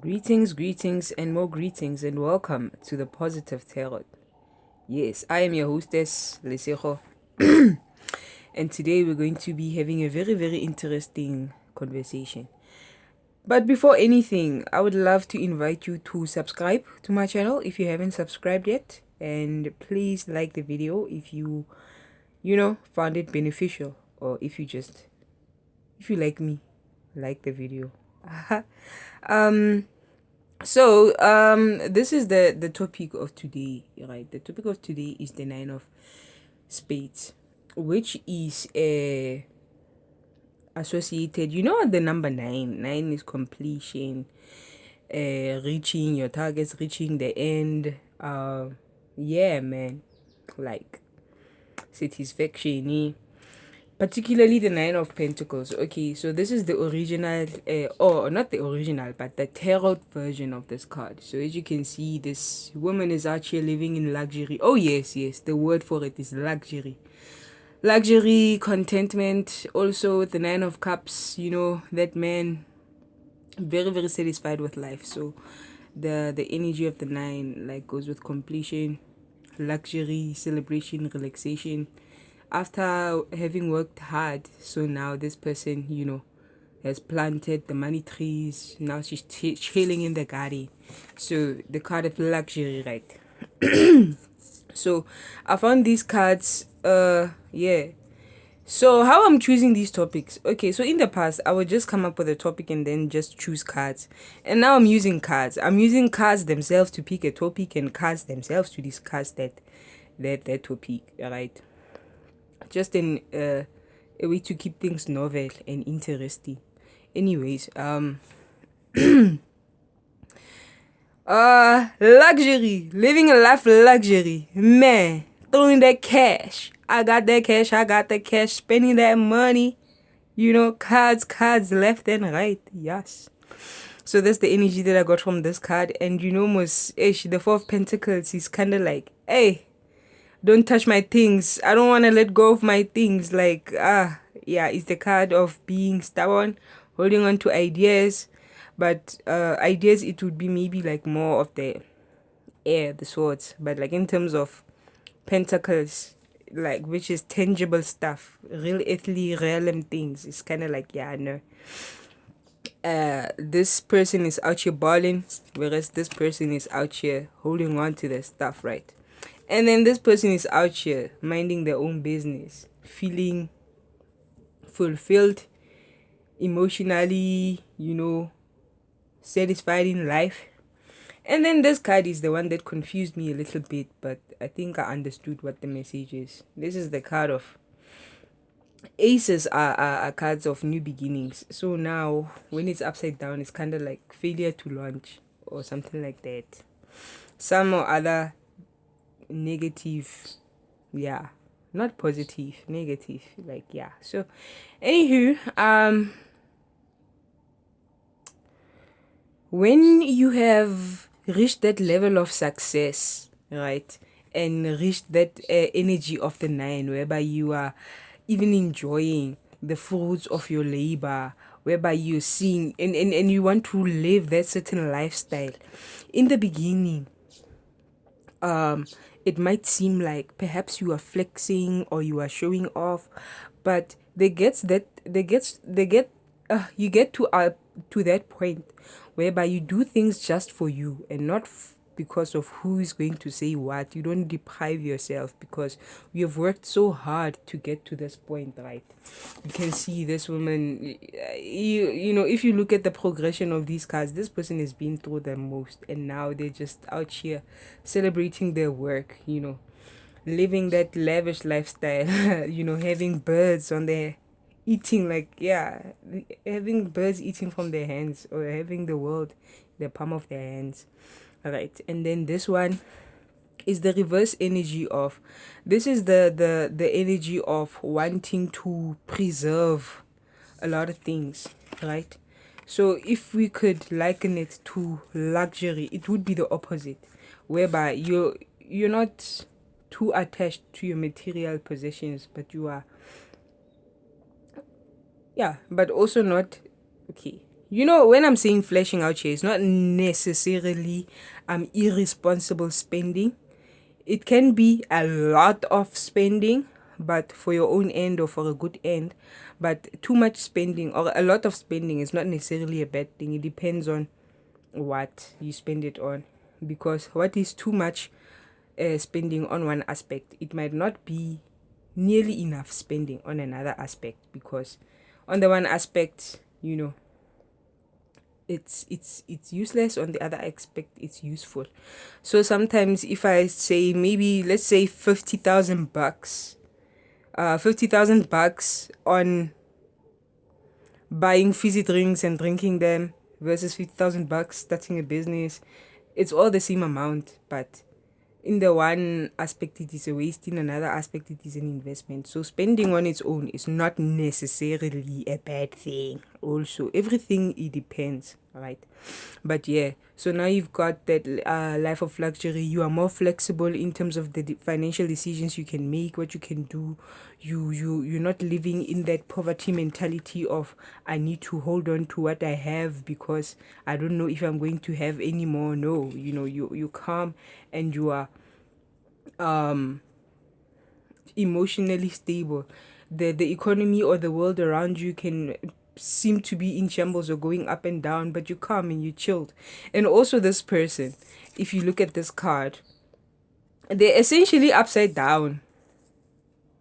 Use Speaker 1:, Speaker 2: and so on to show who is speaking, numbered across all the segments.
Speaker 1: Greetings, and more greetings, and welcome to the Positive Tarot. Yes, I am your hostess, Lesego, and today we're going to be having a very interesting conversation. But before anything, I would love to invite you to subscribe to my channel if you haven't subscribed yet, and please like the video if you found it beneficial, or if you like me, like the video. um this is the topic of today, right? The topic of today is the Nine of Spades, which is associated. You know, the number nine. Nine is completion, reaching your targets, reaching the end. Yeah, man, like satisfaction. Particularly the Nine of Pentacles. Okay, so this is the original, or not the original, but the tarot version of this card. So as you can see, this woman is actually living in luxury. Oh yes, the word for it is luxury. Luxury, contentment. Also, the Nine of Cups. You know, that man, very satisfied with life. So the energy of the nine like goes with completion, luxury, celebration, relaxation after having worked hard. So now this person, has planted the money trees. Now she's chilling in the garden. So the card of luxury, right? So I found these cards. Yeah. So how I'm choosing these topics? Okay, so in the past I would just come up with a topic and then just choose cards, and now I'm using cards. I'm using cards themselves to pick a topic, and cards themselves to discuss that topic. Right? Just in a way to keep things novel and interesting. Anyways, luxury, living a life of luxury, man. Throwing that cash. I got that cash. I got the cash. Spending that money. Cards left and right. Yes. So that's the energy that I got from this card. And most the Four of Pentacles is kind of like, hey, don't touch my things. I don't want to let go of my things. Like, yeah, it's the card of being stubborn, holding on to ideas. But ideas, it would be maybe like more of the air, the swords. But like in terms of pentacles, like which is tangible stuff, real earthly realm things, it's kind of like, yeah, no. This person is out here balling, whereas this person is out here holding on to their stuff, right? And then this person is out here minding their own business, feeling fulfilled emotionally, satisfied in life. And then this card is the one that confused me a little bit, but I think I understood what the message is. This is the card of aces are cards of new beginnings. So now when it's upside down, it's kind of like failure to launch or something like that. Some or other negative, yeah, not positive, negative, like, yeah. So anywho, when you have reached that level of success, right, and reached that energy of the nine, whereby you are even enjoying the fruits of your labor, whereby you're seeing and you want to live that certain lifestyle. In the beginning, it might seem like perhaps you are flexing or you are showing off, but you get to that point whereby you do things just for you and not because of who is going to say what. You don't deprive yourself because you have worked so hard to get to this point, right? You can see this woman. If you look at the progression of these cards, this person has been through the most, and now they're just out here celebrating their work. Living that lavish lifestyle. Having birds on their eating, like, yeah, having birds eating from their hands, or having the world in the palm of their hands. All right, and then this one is the reverse energy of, this is the energy of wanting to preserve a lot of things, right? So if we could liken it to luxury, it would be the opposite, whereby you're not too attached to your material possessions, but you are, yeah, but also not, okay, You know, when I'm saying flashing out here, it's not necessarily irresponsible spending. It can be a lot of spending, but for your own end or for a good end. But too much spending or a lot of spending is not necessarily a bad thing. It depends on what you spend it on. Because what is too much spending on one aspect, it might not be nearly enough spending on another aspect. Because on the one aspect, you know, it's useless. On the other aspect, it's useful. So sometimes if I say, maybe let's say 50,000 bucks, 50,000 bucks on buying fizzy drinks and drinking them versus 50,000 bucks starting a business, it's all the same amount, but in the one aspect it is a waste, in another aspect it is an investment. So spending on its own is not necessarily a bad thing. Also, everything, it depends, right? But yeah, so now you've got that life of luxury. You are more flexible in terms of the financial decisions you can make, what you can do. You're not living in that poverty mentality of, I need to hold on to what I have because I don't know if I'm going to have any more. No, you know, you calm and you are emotionally stable. The economy or the world around you can seem to be in shambles or going up and down, but you calm and you chilled. And also this person, if you look at this card, they're essentially upside down,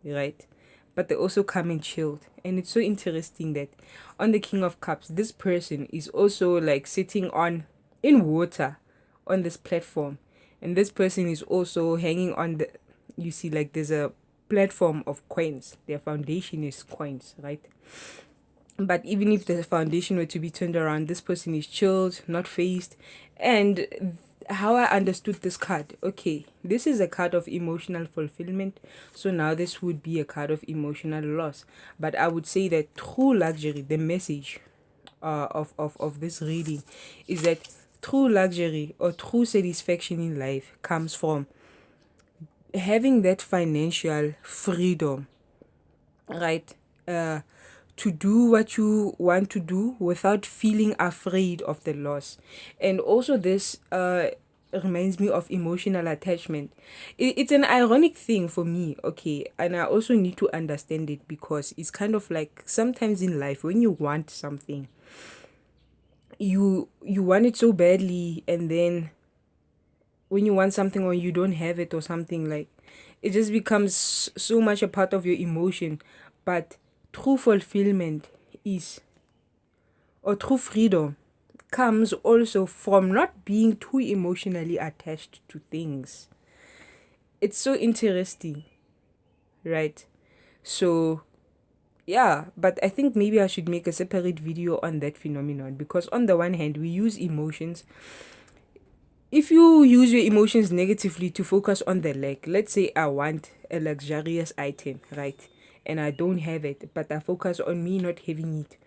Speaker 1: right? But they also come and chilled. And it's so interesting that on the King of Cups, this person is also like sitting on in water on this platform. And this person is also hanging on the, you see, like there's a platform of coins. Their foundation is coins, right? But even if the foundation were to be turned around, this person is chilled, not phased. And how I understood this card, okay, this is a card of emotional fulfillment. So now this would be a card of emotional loss. But I would say that true luxury, the message of this reading is that true luxury or true satisfaction in life comes from having that financial freedom, right? To do what you want to do without feeling afraid of the loss. And also this reminds me of emotional attachment. It's an ironic thing for me, okay, and I also need to understand it because it's kind of like sometimes in life when you want something, you want it so badly, and then when you want something or you don't have it or something, like it just becomes so much a part of your emotion. But true fulfillment is, or true freedom comes also from not being too emotionally attached to things. It's so interesting, right? So yeah, but I think maybe I should make a separate video on that phenomenon, because on the one hand we use emotions. If you use your emotions negatively to focus on the lack, let's say I want a luxurious item, right? And I don't have it, but I focus on me not having it,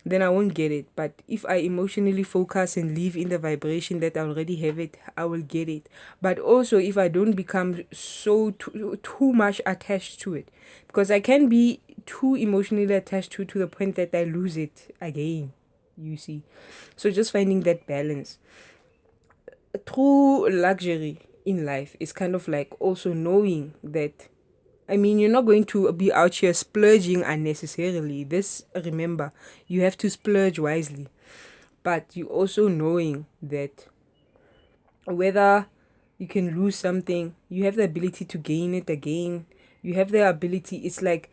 Speaker 1: then I won't get it. But if I emotionally focus and live in the vibration that I already have it, I will get it. But also, if I don't become so too much attached to it, because I can be too emotionally attached to the point that I lose it again, you see. So just finding that balance. True luxury in life is kind of like also knowing that, I mean, you're not going to be out here splurging unnecessarily. This, remember, you have to splurge wisely. But you also knowing that whether you can lose something, you have the ability to gain it again. You have the ability, it's like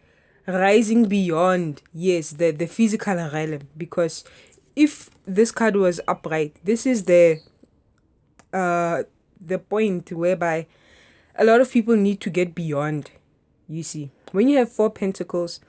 Speaker 1: rising beyond, yes, the physical realm. Because if this card was upright, this is uh the point whereby a lot of people need to get beyond. You see, when you have four pentacles,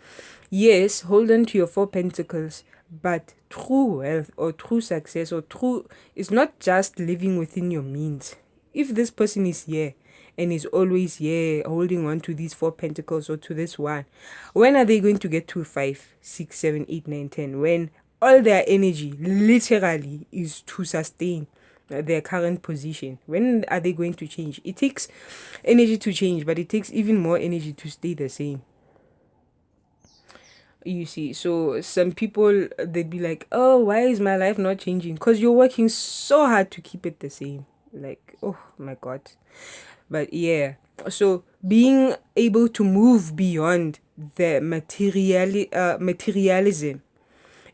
Speaker 1: yes, hold on to your four pentacles, but true wealth or true success or true is not just living within your means. If this person is here and is always here holding on to these four pentacles or to this one, when are they going to get to 5, 6, 7, 8, 9, 10? When all their energy literally is to sustain their current position. When are they going to change? It takes energy to change, but it takes even more energy to stay the same. You see, so some people they'd be like, "Oh, why is my life not changing?" Because you're working so hard to keep it the same. Like, oh my god. But yeah, so being able to move beyond the materialism,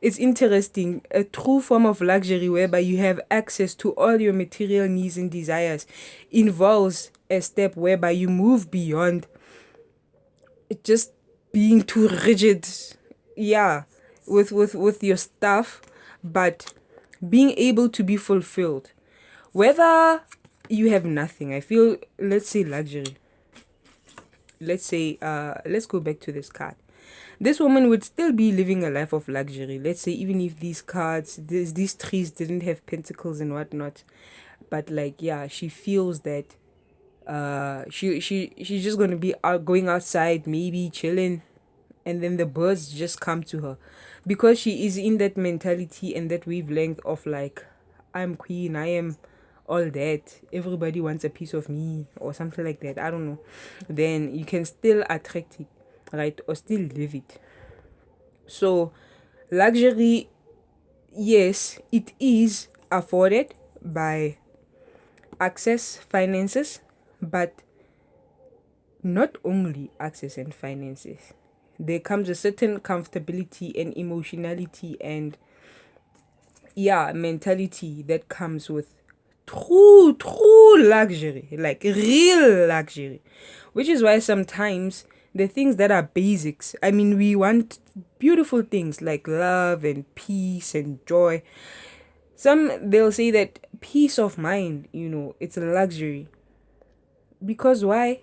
Speaker 1: it's interesting. A true form of luxury whereby you have access to all your material needs and desires involves a step whereby you move beyond just being too rigid, yeah, with your stuff, but being able to be fulfilled, whether you have nothing. I feel, let's say luxury, let's say let's go back to this card. This woman would still be living a life of luxury, let's say, even if these cards, these trees didn't have pentacles and whatnot. But like, yeah, she feels that she's just gonna be out, going outside, maybe chilling, and then the birds just come to her, because she is in that mentality and that wavelength of like, I'm queen, I am all that, everybody wants a piece of me or something like that, I don't know. Then you can still attract it, right, or still live it. So luxury, yes, it is afforded by access, finances, but not only access and finances. There comes a certain comfortability and emotionality and, yeah, mentality that comes with true luxury, like real luxury. Which is why sometimes the things that are basics, I mean, we want beautiful things like love and peace and joy. Some, they'll say that peace of mind, it's a luxury. Because why?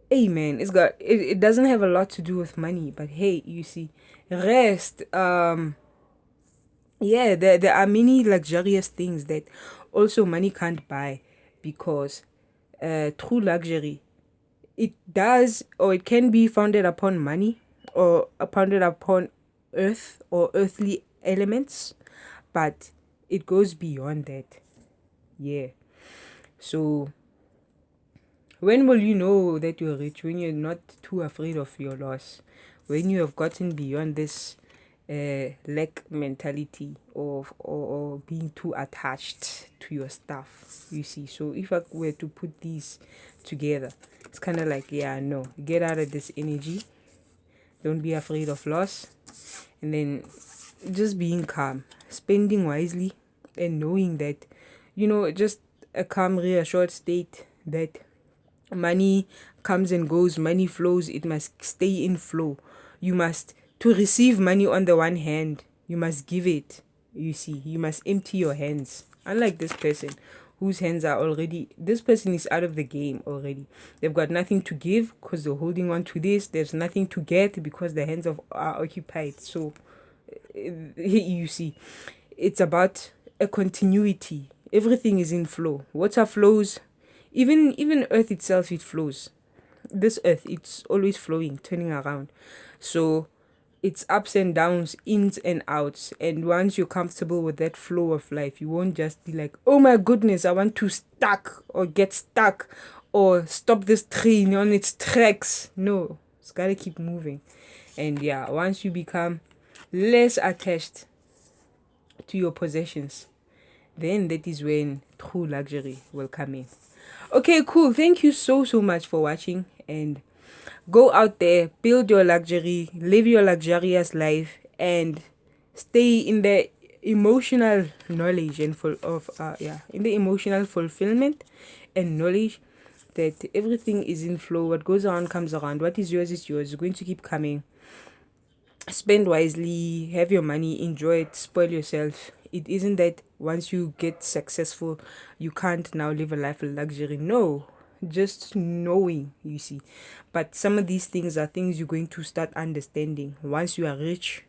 Speaker 1: Hey man, it doesn't have a lot to do with money, but hey, you see, rest, yeah, there are many luxurious things that also money can't buy, because true luxury, it does, or it can be founded upon money, or founded upon earth or earthly elements, but it goes beyond that. Yeah. So when will you know that you're rich? When you're not too afraid of your loss. When you have gotten beyond this lack mentality or being too attached to your stuff. You see, so if I were to put these together, it's kind of like, yeah, no, get out of this energy. Don't be afraid of loss. And then just being calm, spending wisely, and knowing that, just a calm, reassured state that money comes and goes, money flows, it must stay in flow. You must, to receive money, on the one hand, you must give it. You see, you must empty your hands. Unlike this person whose hands are already, this person is out of the game already. They've got nothing to give because they're holding on to this. There's nothing to get because their hands are occupied. So you see, it's about a continuity. Everything is in flow. Water flows, even earth itself, it flows. This earth, it's always flowing, turning around. So it's ups and downs, ins and outs, and once you're comfortable with that flow of life, you won't just be like, oh my goodness, I want to stuck or get stuck or stop this train on its tracks. No, it's gotta keep moving. And yeah, once you become less attached to your possessions, then that is when true luxury will come in. Okay, cool. Thank you so much for watching, and go out there, build your luxury, live your luxurious life, and stay in the emotional knowledge and full of in the emotional fulfillment and knowledge that everything is in flow. What goes around comes around. What is yours is yours. It's going to keep coming. Spend wisely, have your money, enjoy it, spoil yourself. It isn't that once you get successful, you can't now live a life of luxury. No, just knowing, you see. But some of these things are things you're going to start understanding once you are rich,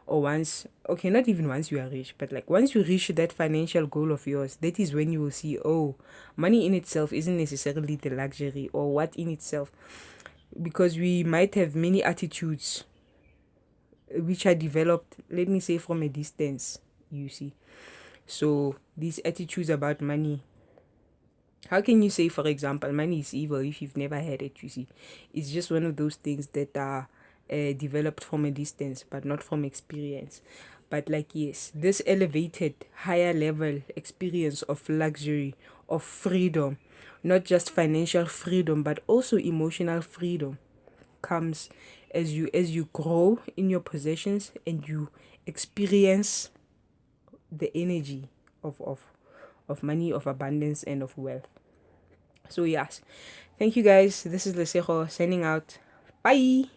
Speaker 1: or once, okay, not even once you are rich, but like once you reach that financial goal of yours, that is when you will see, oh, money in itself isn't necessarily the luxury, or what in itself, because we might have many attitudes which are developed, let me say, from a distance, you see. So these attitudes about money, how can you say, for example, money is evil if you've never had it? You see, it's just one of those things that are developed from a distance, but not from experience. But like, yes, this elevated higher level experience of luxury, of freedom, not just financial freedom but also emotional freedom, comes as you grow in your possessions and you experience the energy of money, of abundance, and of wealth. So yes, thank you guys. This is Lesego signing out. Bye.